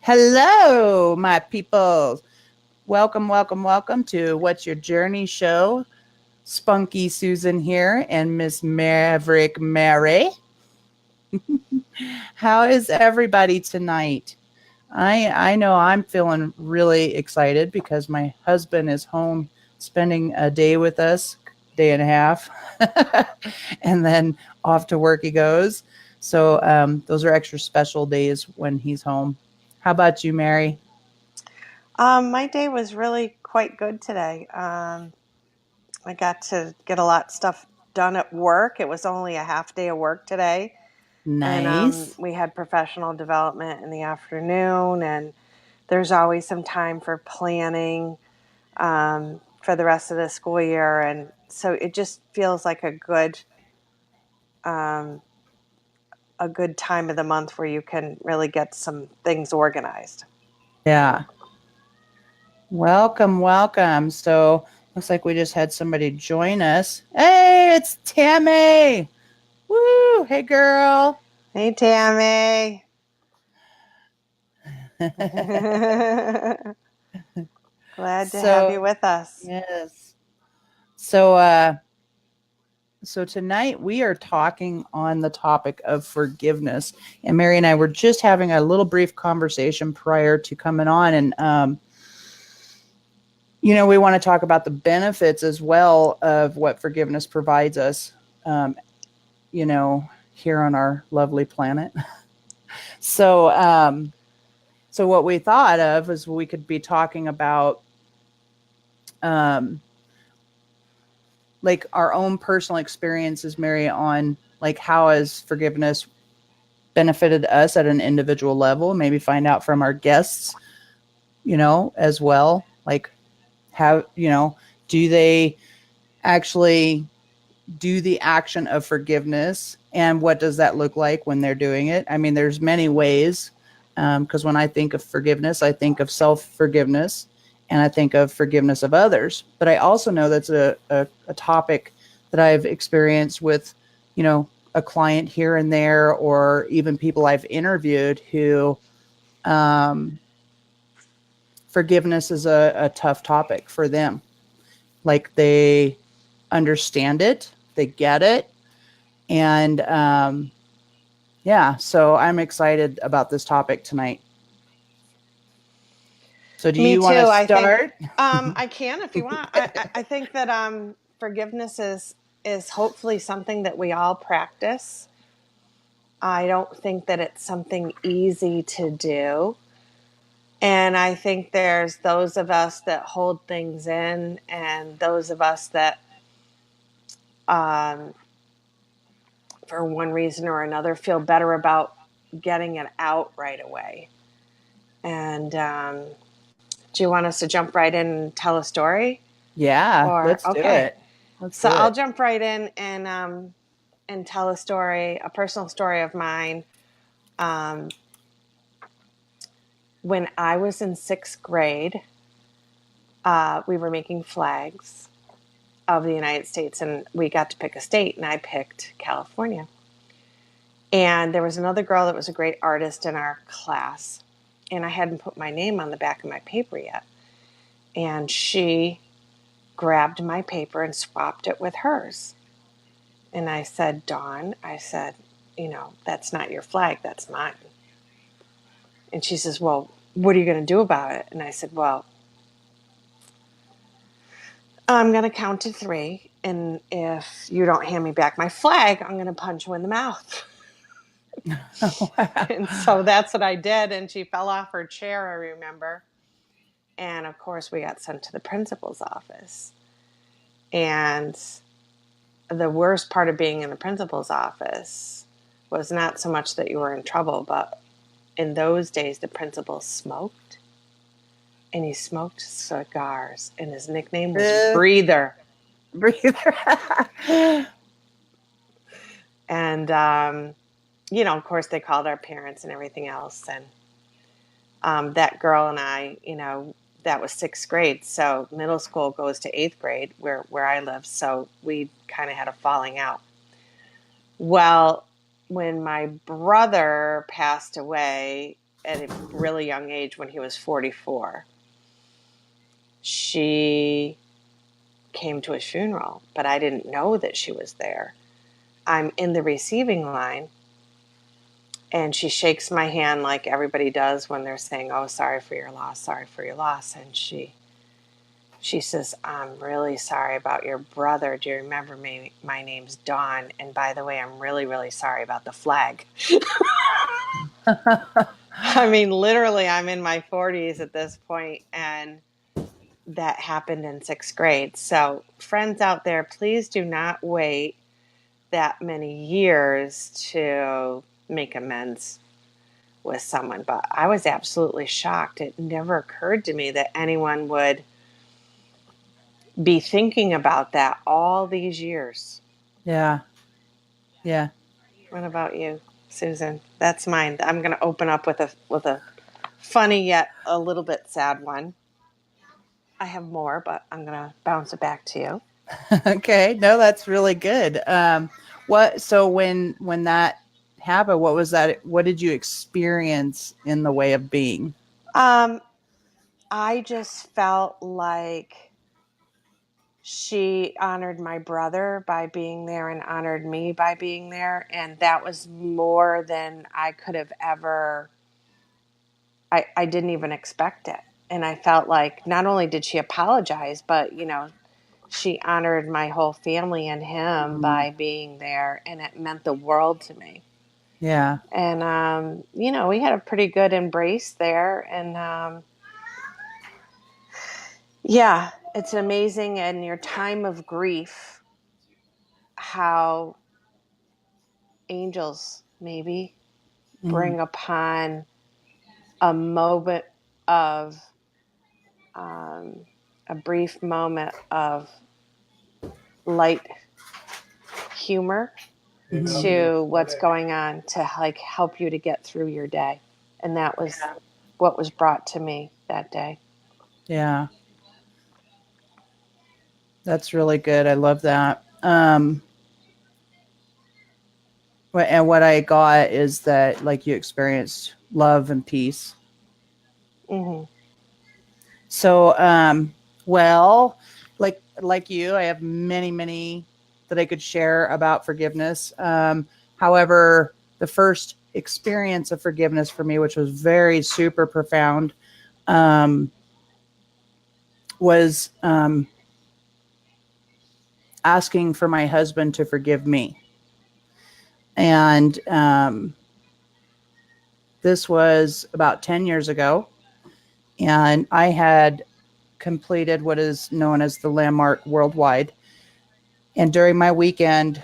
Hello, my people. Welcome to What's Your Journey show. Spunky Susan here and Miss Maverick Mary. How is everybody tonight? I know I'm feeling really excited because my husband is home spending a day with us, day and a half, and then off to work he goes. So those are extra special days when he's home. How about you, Mary? My day was really quite good today. I got to get a lot of stuff done at work. It was only a half day of work today. And Nice. we had professional development in the afternoon, and there's always some time for planning for the rest of the school year. And so it just feels like um, a good time of the month where you can really get some things organized. Yeah. Welcome. So looks like we just had somebody join us. Hey, it's Tammy. Woo! Hey, girl. Hey, Tammy. Glad to have you so with us. yes. So tonight we are talking on the topic of forgiveness, and Mary and I were just having a little brief conversation prior to coming on, and we want to talk about the benefits as well of what forgiveness provides us. Um, here on our lovely planet. So, so what we thought of is we could be talking about, um, like our own personal experiences, Mary, on like how has forgiveness benefited us at an individual level. Maybe find out from our guests, as well. Like, how do they actually do the action of forgiveness, and what does that look like when they're doing it? I mean, there's many ways, because when I think of forgiveness, I think of self-forgiveness, and I think of forgiveness of others. But I also know that's a topic that I've experienced with, a client here and there, or even people I've interviewed who, um, forgiveness is a tough topic for them. Like, they understand it, they get it, and yeah, so I'm excited about this topic tonight. So do Me you want to too. I think start? I can if you want. I think that forgiveness is hopefully something that we all practice. I don't think that it's something easy to do. And I think there's those of us that hold things in, and those of us that, um, for one reason or another, feel better about getting it out right away. And do you want us to jump right in and tell a story? Yeah, Or let's do okay, it. Let's so do I'll it. jump right in and tell a story, a personal story of mine. Um, when I was in sixth grade, we were making flags of the United States, and we got to pick a state, and I picked California. And there was another girl that was a great artist in our class, and I hadn't put my name on the back of my paper yet. And she grabbed my paper and swapped it with hers. And I said, Dawn, I said, that's not your flag, that's mine. And she says, well, what are you going to do about it? And I said, well, I'm going to count to three. And if you don't hand me back my flag, I'm going to punch you in the mouth. And so that's what I did. And she fell off her chair, I remember. And of course, we got sent to the principal's office. And the worst part of being in the principal's office was not so much that you were in trouble, but in those days, the principal smoked, and he smoked cigars, and his nickname was Breather. Breather. And, of course, they called our parents and everything else. And that girl and I, that was sixth grade. So middle school goes to eighth grade where I live. So we kind of had a falling out. Well, when my brother passed away, at a really young age when he was 44. She came to his funeral, but I didn't know that she was there. I'm in the receiving line, and she shakes my hand like everybody does when they're saying, "Oh, sorry for your loss, sorry for your loss." And she says, "I'm really sorry about your brother. Do you remember me? My name's Dawn. And by the way, I'm really, really sorry about the flag." I mean, literally, I'm in my 40s at this point, and that happened in 6th grade. So, friends out there, please do not wait that many years to make amends with someone. But I was absolutely shocked. It never occurred to me that anyone would be thinking about that all these years. Yeah. Yeah. What about you, Susan? That's mine. I'm going to open up with a funny yet a little bit sad one. I have more, but I'm going to bounce it back to you. Okay. No, that's really good. So when that happened, what was that? What did you experience in the way of being? I just felt like she honored my brother by being there and honored me by being there. And that was more than I could have ever, I didn't even expect it. And I felt like not only did she apologize, but, she honored my whole family and him by being there. And it meant the world to me. Yeah. And, we had a pretty good embrace there. And, yeah, it's amazing in your time of grief how angels maybe bring upon a moment of a brief moment of light humor to what's going on to like help you to get through your day. And that was what was brought to me that day. Yeah. That's really good. I love that. And what I got is that like you experienced love and peace. Mm-hmm. So, well, like you, I have many that I could share about forgiveness. However, the first experience of forgiveness for me, which was very super profound, was asking for my husband to forgive me. And this was about 10 years ago. And I had completed what is known as the Landmark Worldwide. And during my weekend,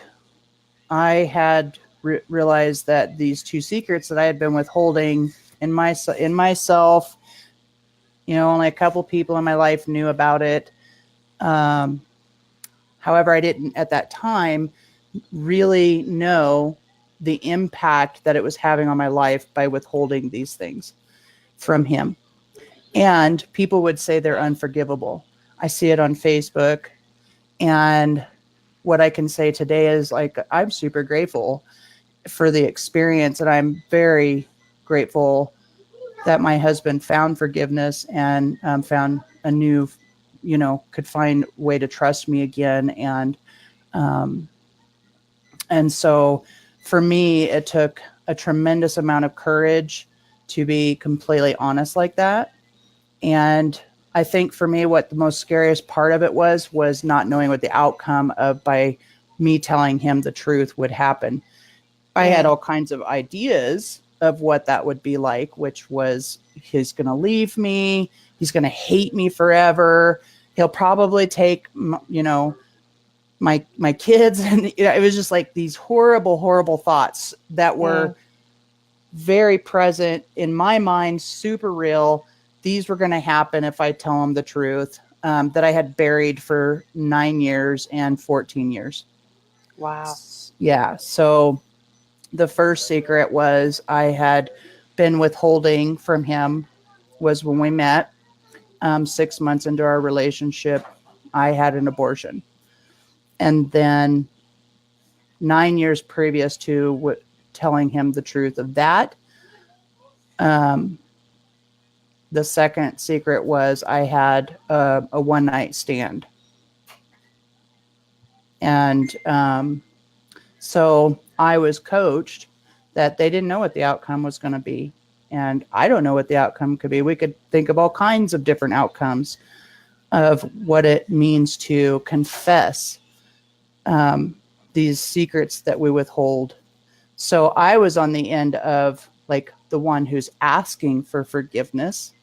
I had realized that these two secrets that I had been withholding in myself, only a couple people in my life knew about it. However, I didn't at that time really know the impact that it was having on my life by withholding these things from him. And people would say they're unforgivable. I see it on Facebook. And what I can say today is like, I'm super grateful for the experience. And I'm very grateful that my husband found forgiveness and found a new, could find a way to trust me again. And so for me, it took a tremendous amount of courage to be completely honest like that. And I think for me, what the most scariest part of it was not knowing what the outcome of by me telling him the truth would happen. I had all kinds of ideas of what that would be like, which was he's going to leave me. He's going to hate me forever. He'll probably take, my kids. And it was just like these horrible thoughts that were very present in my mind, super real. These were going to happen if I tell him the truth, that I had buried for 9 years and 14 years. Wow. Yeah. So the first secret was I had been withholding from him was when we met. 6 months into our relationship, I had an abortion. And then 9 years previous to telling him the truth of that, Um, the second secret was I had a one night stand. And so I was coached that they didn't know what the outcome was going to be. And I don't know what the outcome could be. We could think of all kinds of different outcomes of what it means to confess these secrets that we withhold. So I was on the end of like the one who's asking for forgiveness.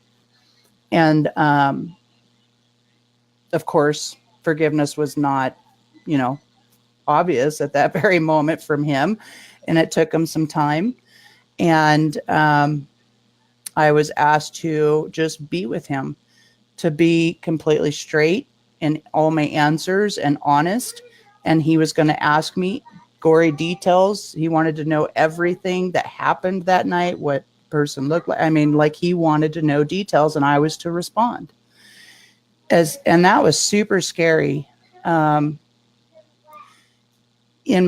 And of course, forgiveness was not, you know, obvious at that very moment from him. And it took him some time. And I was asked to just be with him, to be completely straight in all my answers and honest. And he was going to ask me gory details. He wanted to know everything that happened that night, what person looked like. I mean, like he wanted to know details, and I was to respond. And that was super scary in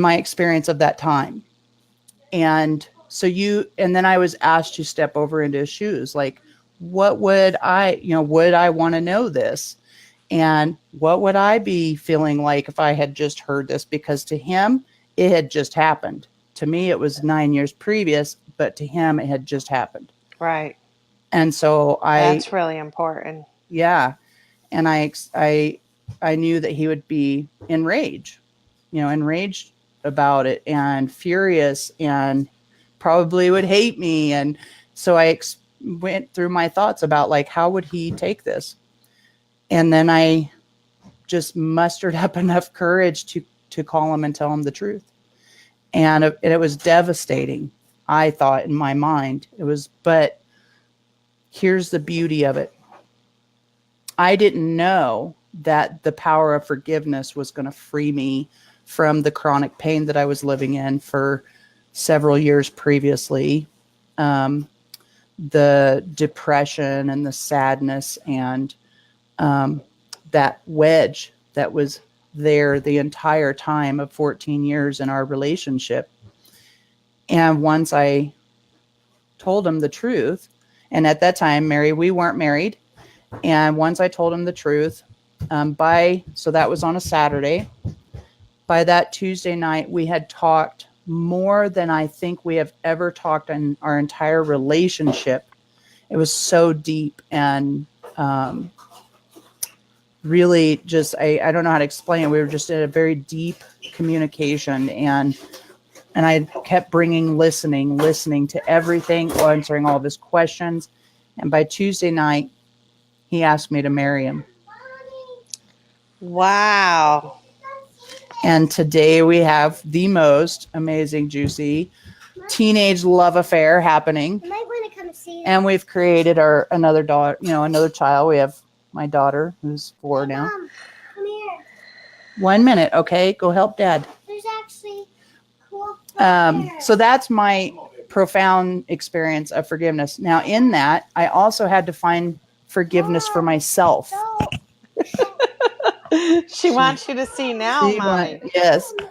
my experience of that time. And and then I was asked to step over into his shoes. Like, what would would I want to know this? And what would I be feeling like if I had just heard this? Because to him, it had just happened. To me, it was 9 years previous, but to him, it had just happened. Right. And so that's really important. Yeah. And I knew that he would be enraged about it and furious and probably would hate me. And so I went through my thoughts about like, how would he take this? And then I just mustered up enough courage to call him and tell him the truth. And it was devastating. I thought in my mind it was, but here's the beauty of it. I didn't know that the power of forgiveness was going to free me from the chronic pain that I was living in for several years previously. The depression and the sadness and that wedge that was there the entire time of 14 years in our relationship. And once I told him the truth, and at that time, Mary, we weren't married. And once I told him the truth, so that was on a Saturday. By that Tuesday night, we had talked more than I think we have ever talked in our entire relationship. It was so deep and really just, I don't know how to explain it. We were just in a very deep communication, and I kept listening to everything, answering all of his questions. And by Tuesday night, he asked me to marry him. Wow. And today we have the most amazing, juicy teenage love affair happening. I might want to come see you. And we've created another daughter, another child. We have my daughter, who's 4 now. Mom, come here. 1 minute, okay? Go help Dad. There's actually cool. So that's my profound experience of forgiveness. Now, in that, I also had to find forgiveness for myself. She wants you to see now, Mommy. Yes. The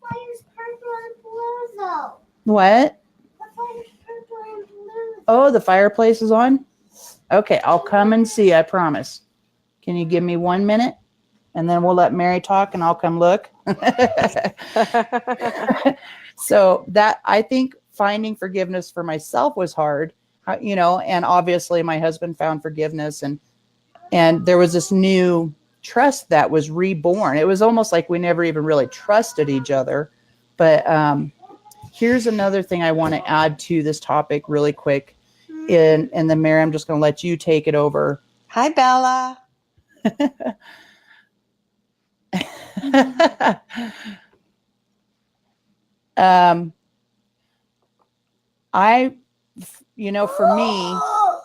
fire's purple and blue, though. What? The fire's purple and blue. Oh, the fireplace is on? Okay, I'll come and see, I promise. Can you give me 1 minute? And then we'll let Mary talk and I'll come look. So that, I think finding forgiveness for myself was hard, and obviously my husband found forgiveness, and there was this new trust that was reborn. It was almost like we never even really trusted each other. But here's another thing I want to add to this topic really quick. And then Mary, I'm just going to let you take it over. Hi, Bella. For me,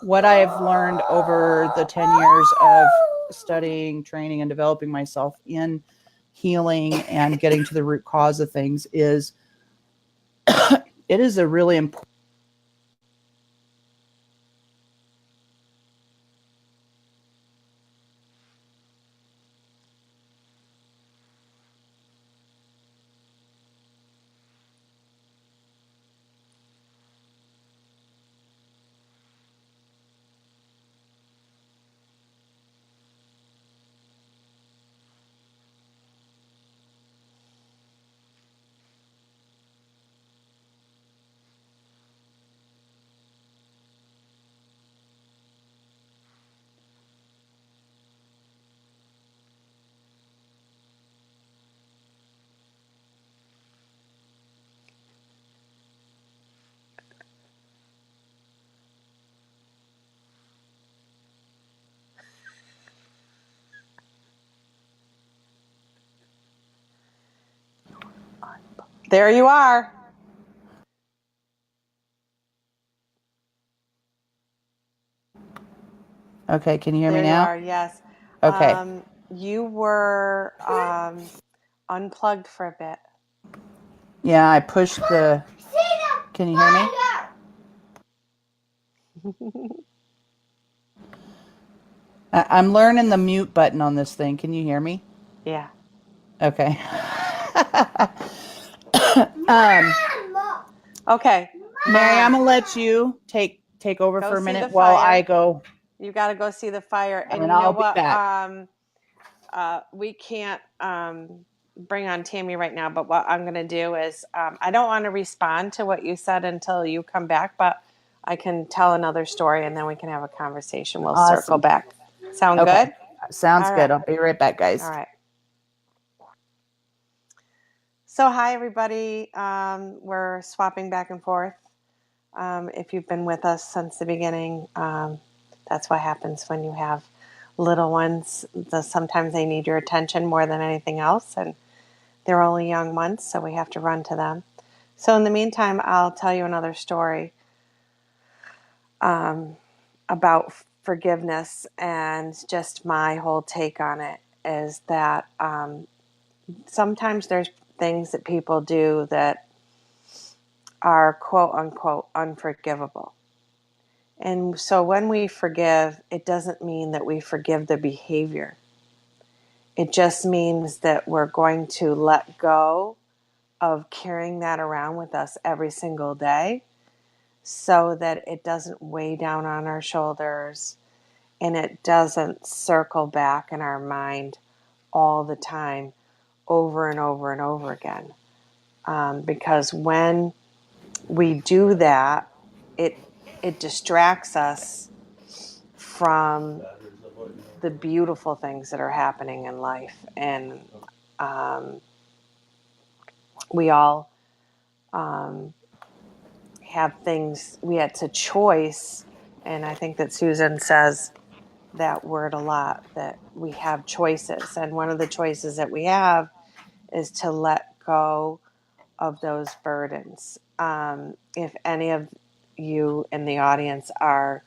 what I've learned over the 10 years of studying, training, and developing myself in healing and getting to the root cause of things is it is a really important There you are. Okay, can you hear There me you now? are, yes. Okay. You were unplugged for a bit. Yeah, I pushed the... Can you hear me? I'm learning the mute button on this thing. Can you hear me? Yeah. Okay. Okay. Mary, I'm gonna let you take over Go for a see the minute while I fire. go. You got to go see the fire. And you know I'll be what? back. We can't bring on Tammy right now, but what I'm going to do is I don't want to respond to what you said until you come back, but I can tell another story and then we can have a conversation. We'll circle Awesome. back. Sound Okay. good? Sounds All good. right. I'll be right back, guys. All right. So, hi, everybody. We're swapping back and forth. If you've been with us since the beginning, that's what happens when you have little ones. Sometimes they need your attention more than anything else, and they're only young ones, so we have to run to them. So in the meantime, I'll tell you another story about forgiveness, and just my whole take on it is that sometimes there's things that people do that are quote unquote unforgivable. And so when we forgive, it doesn't mean that we forgive the behavior. It just means that we're going to let go of carrying that around with us every single day so that it doesn't weigh down on our shoulders and it doesn't circle back in our mind all the time over and over and over again. Because when we do that, it distracts us from the beautiful things that are happening in life. And we all have things, it's a choice. And I think that Susan says that word a lot, that we have choices. And one of the choices that we have is to let go of those burdens. If any of you in the audience are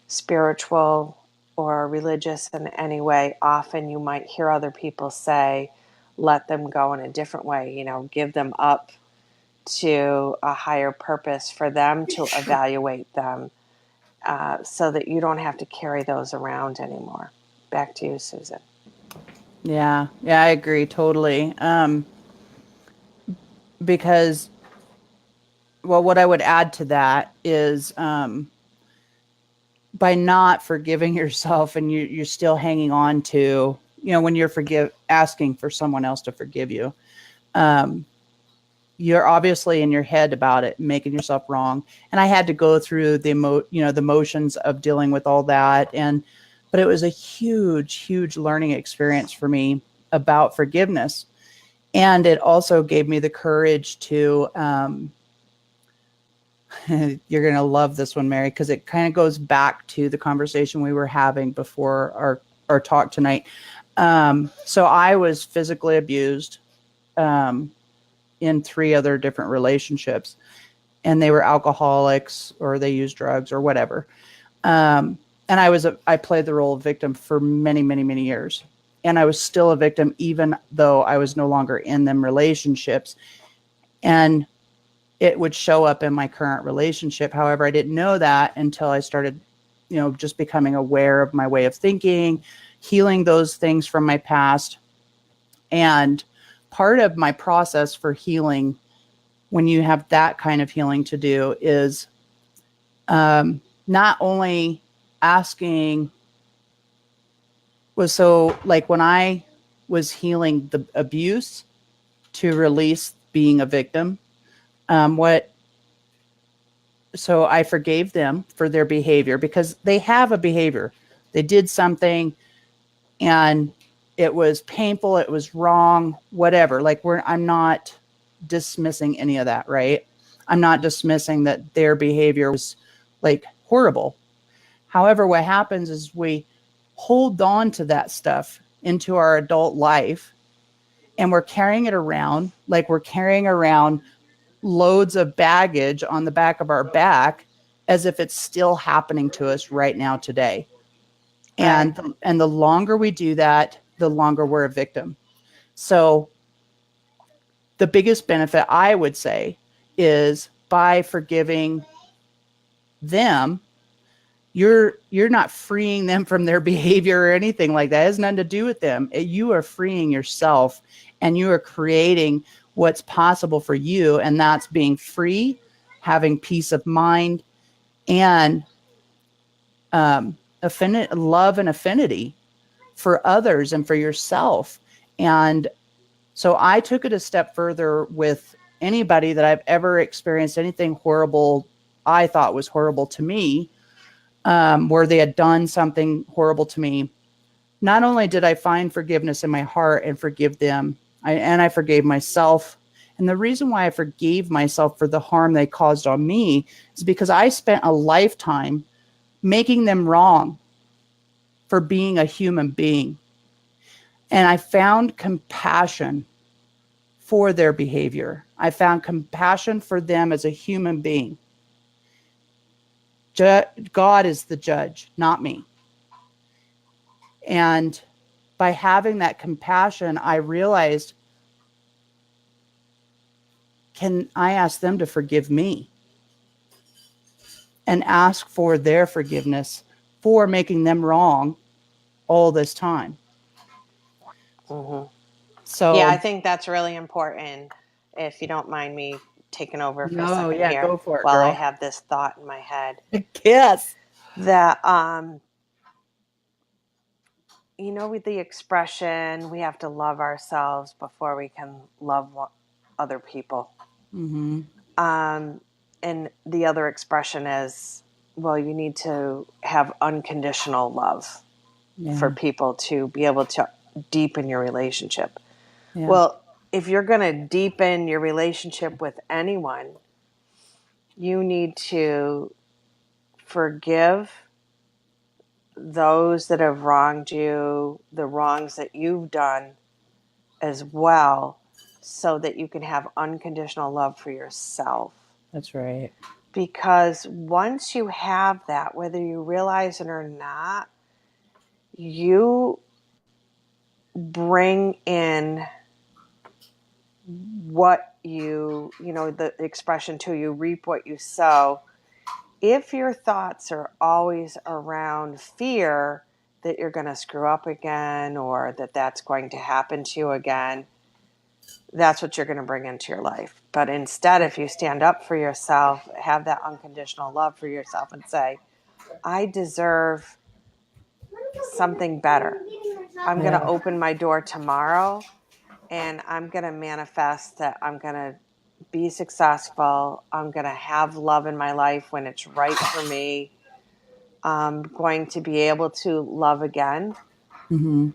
spiritual or religious in any way, often you might hear other people say, let them go in a different way, give them up to a higher purpose for them to evaluate them, so that you don't have to carry those around anymore. Back to you, Susan. Yeah, I agree totally. Because, well, what I would add to that is by not forgiving yourself and you're still hanging on to, when you're asking for someone else to forgive you, you're obviously in your head about it, making yourself wrong. And I had to go through the motions of dealing with all that. But it was a huge, huge learning experience for me about forgiveness. And it also gave me the courage to, you're going to love this one, Mary, because it kind of goes back to the conversation we were having before our talk tonight. So I was physically abused in 3 other different relationships, and they were alcoholics or they used drugs or whatever. And I played the role of victim for many, many, many years. And I was still a victim, even though I was no longer in them relationships. And it would show up in my current relationship. However, I didn't know that until I started, just becoming aware of my way of thinking, healing those things from my past. And part of my process for healing, when you have that kind of healing to do, is not only asking, like when I was healing the abuse to release being a victim, so I forgave them for their behavior, because they have a behavior. They did something and it was painful, it was wrong, whatever. Like I'm not dismissing any of that, right? I'm not dismissing that their behavior was like horrible. However, what happens is we hold on to that stuff into our adult life, and we're carrying it around like we're carrying around loads of baggage on the back of our back as if it's still happening to us right now today. Right. And the longer we do that, the longer we're a victim. So the biggest benefit I would say is by forgiving them, you're not freeing them from their behavior or anything like that. It has nothing to do with them. You are freeing yourself, and you are creating what's possible for you, and that's being free, having peace of mind, and love and affinity for others and for yourself. And so I took it a step further with anybody that I've ever experienced anything horrible I thought was horrible to me, where they had done something horrible to me. Not only did I find forgiveness in my heart and forgive them, I forgave myself. And the reason why I forgave myself for the harm they caused on me is because I spent a lifetime making them wrong for being a human being. And I found compassion for their behavior. I found compassion for them as a human being. God is the judge, not me. And by having that compassion, I realized, can I ask them to forgive me and ask for their forgiveness for making them wrong all this time? Mm-hmm. So, yeah, I think that's really important. If you don't mind me taking over for a no, second yeah, here go for it, while I girl. have this thought in my head Yes. that, with the expression, we have to love ourselves before we can love other people. Mm-hmm. And the other expression is, well, you need to have unconditional love for people to be able to deepen your relationship. Yeah. Well, if you're going to deepen your relationship with anyone, you need to forgive those that have wronged you, the wrongs that you've done as well, so that you can have unconditional love for yourself. That's right. Because once you have that, whether you realize it or not, you bring in what the expression too, you reap what you sow. If your thoughts are always around fear that you're going to screw up again or that that's going to happen to you again, that's what you're going to bring into your life. But instead, if you stand up for yourself, have that unconditional love for yourself and say, I deserve something better. I'm going to open my door tomorrow and I'm going to manifest that I'm going to be successful. I'm going to have love in my life when it's right for me. I'm going to be able to love again. Mm-hmm.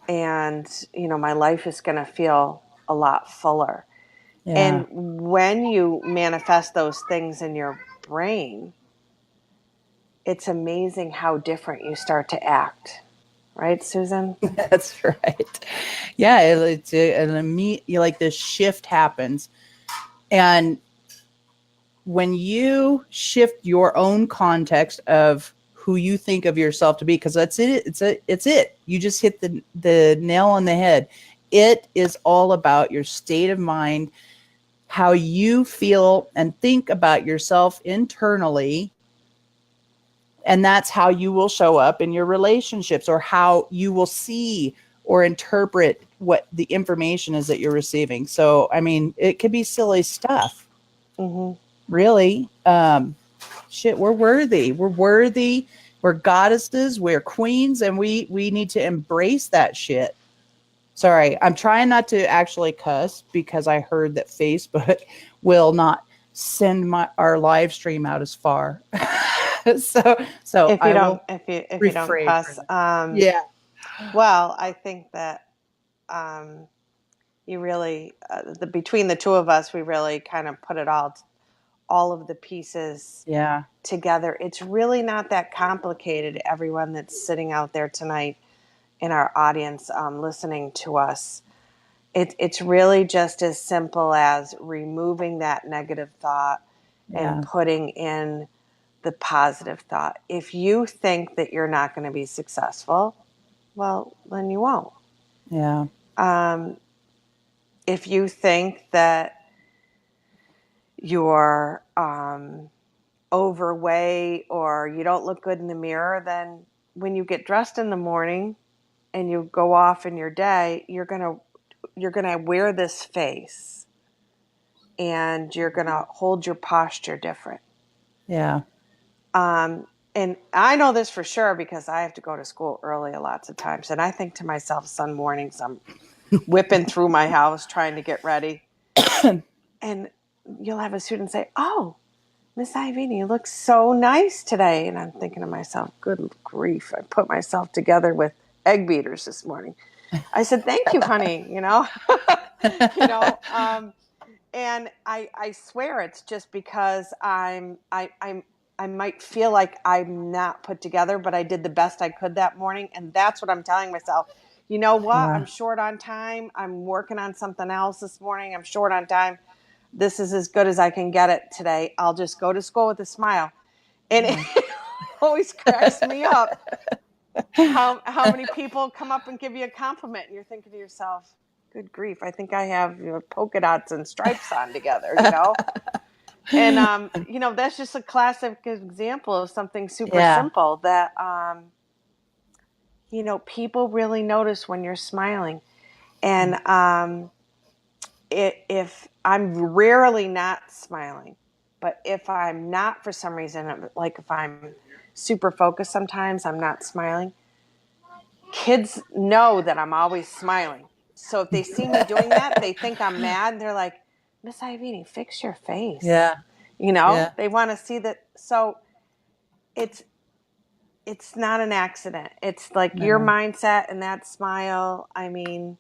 And, my life is going to feel a lot fuller. Yeah. And when you manifest those things in your brain, it's amazing how different you start to act. Right, Susan? That's right. Yeah, it's an immediate, like this shift happens. And when you shift your own context of who you think of yourself to be, because that's it. It's it. You just hit the nail on the head. It is all about your state of mind, how you feel and think about yourself internally. And that's how you will show up in your relationships, or how you will see or interpret what the information is that you're receiving. So, I mean, it could be silly stuff. Mm-hmm. Really. Shit, we're worthy. We're worthy. We're goddesses. We're queens, and we need to embrace that shit. Sorry, I'm trying not to actually cuss because I heard that Facebook will not send our live stream out as far. so If you I don't, will if you don't refrain cuss, from that. Yeah. well, I think that you really, between the two of us, we really kind of put it all of the pieces Yeah. together. It's really not that complicated. Everyone that's sitting out there tonight in our audience listening to us, it's really just as simple as removing that negative thought and putting in the positive thought. If you think that you're not going to be successful, well, then you won't. Yeah. If you think that you're overweight or you don't look good in the mirror, then when you get dressed in the morning and you go off in your day, you're gonna wear this face and you're gonna hold your posture different. Yeah. And I know this for sure because I have to go to school early lots of times, and I think to myself some mornings I'm whipping through my house trying to get ready, and you'll have a student say, "Oh, Miss Ivini, you look so nice today." And I'm thinking to myself, good grief, I put myself together with egg beaters this morning. I said, "Thank you, honey," you know. And I swear it's just because I might feel like I'm not put together, but I did the best I could that morning. And that's what I'm telling myself. You know what? Yeah. I'm short on time. I'm working on something else this morning. I'm short on time. This is as good as I can get it today. I'll just go to school with a smile. And it always cracks me up how many people come up and give you a compliment and you're thinking to yourself, good grief, I think I have polka dots and stripes on together, you know? And, that's just a classic example of something super simple that, people really notice when you're smiling. And if I'm rarely not smiling, but if I'm not for some reason, like if I'm super focused sometimes, I'm not smiling, kids know that I'm always smiling. So if they see me doing that, they think I'm mad. They're like, Miss Ivini, fix your face. Yeah. Yeah. They want to see that. So it's not an accident. It's like your mindset and that smile. I mean,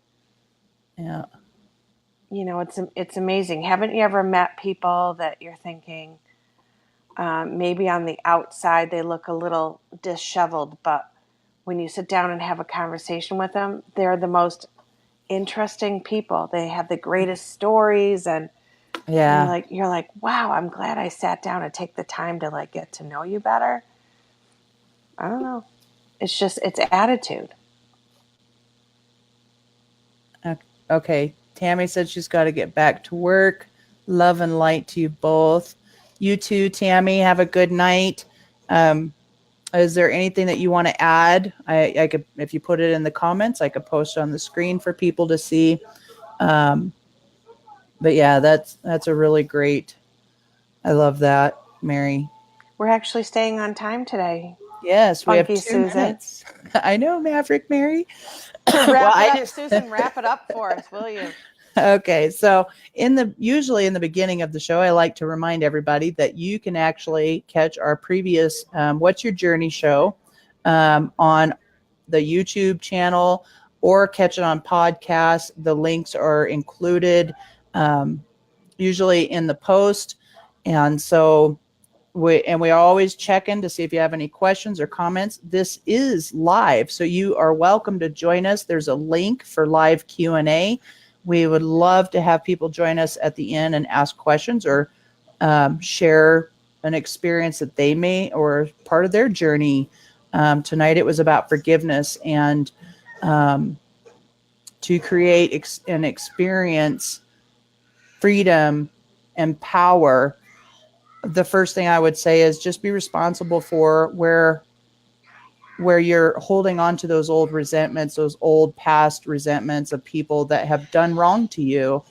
Yeah. it's amazing. Haven't you ever met people that you're thinking maybe on the outside they look a little disheveled, but when you sit down and have a conversation with them, they're the most interesting people. They have the greatest stories, and you're like, wow, I'm glad I sat down and take the time to like get to know you better. I don't know. It's attitude. Okay. Tammy said she's got to get back to work. Love and light to you both. You too, Tammy. Have a good night. Is there anything that you want to add? I could, if you put it in the comments, I could post it on the screen for people to see. But yeah, that's a really great. I love that, Mary. We're actually staying on time today. Yes, we have Spunky, 2 Susan. minutes. I know, Maverick, Mary. Susan, wrap it up for us, will you? Okay, so usually in the beginning of the show, I like to remind everybody that you can actually catch our previous What's Your Journey show on the YouTube channel or catch it on podcast. The links are included usually in the post, and so we always check in to see if you have any questions or comments. This is live, so you are welcome to join us. There's a link for live Q&A. We would love to have people join us at the end and ask questions or share an experience that they may or part of their journey. Tonight it was about forgiveness and to create and experience freedom and power. The first thing I would say is just be responsible for where you're holding on to those old resentments, those old past resentments of people that have done wrong to you.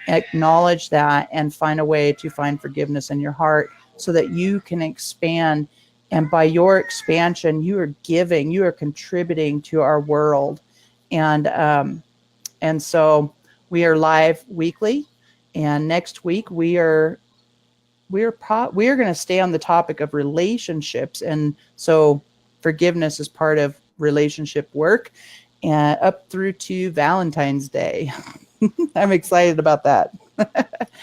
Acknowledge that and find a way to find forgiveness in your heart so that you can expand. And by your expansion, you are contributing to our world. And so we are live weekly. And next week we are going to stay on the topic of relationships. And so forgiveness is part of relationship work and up through to Valentine's Day. I'm excited about that.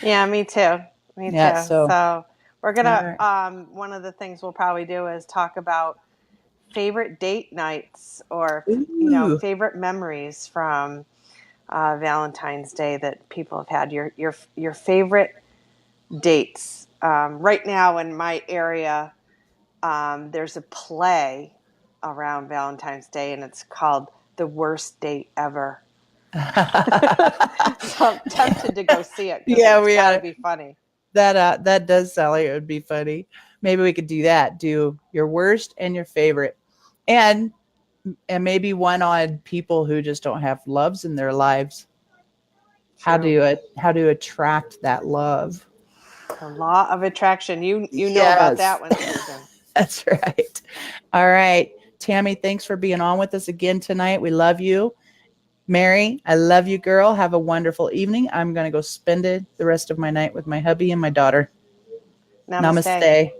Yeah, me too. Me too. So So we're going to, one of the things we'll probably do is talk about favorite date nights or Ooh. favorite memories from Valentine's Day that people have had. Your favorite dates. Right now in my area, there's a play around Valentine's Day, and it's called The Worst Date Ever. So I'm tempted to go see it because it's got to be funny. That does sound like it would be funny. Maybe we could do that. Do your worst and your favorite, and maybe one on people who just don't have loves in their lives. How to attract that love? The law of attraction. You know about Yes. that one, Susan. That's right. All right, Tammy. Thanks for being on with us again tonight. We love you. Mary, I love you, girl. Have a wonderful evening. I'm going to go spend the rest of my night with my hubby and my daughter. Namaste. Namaste.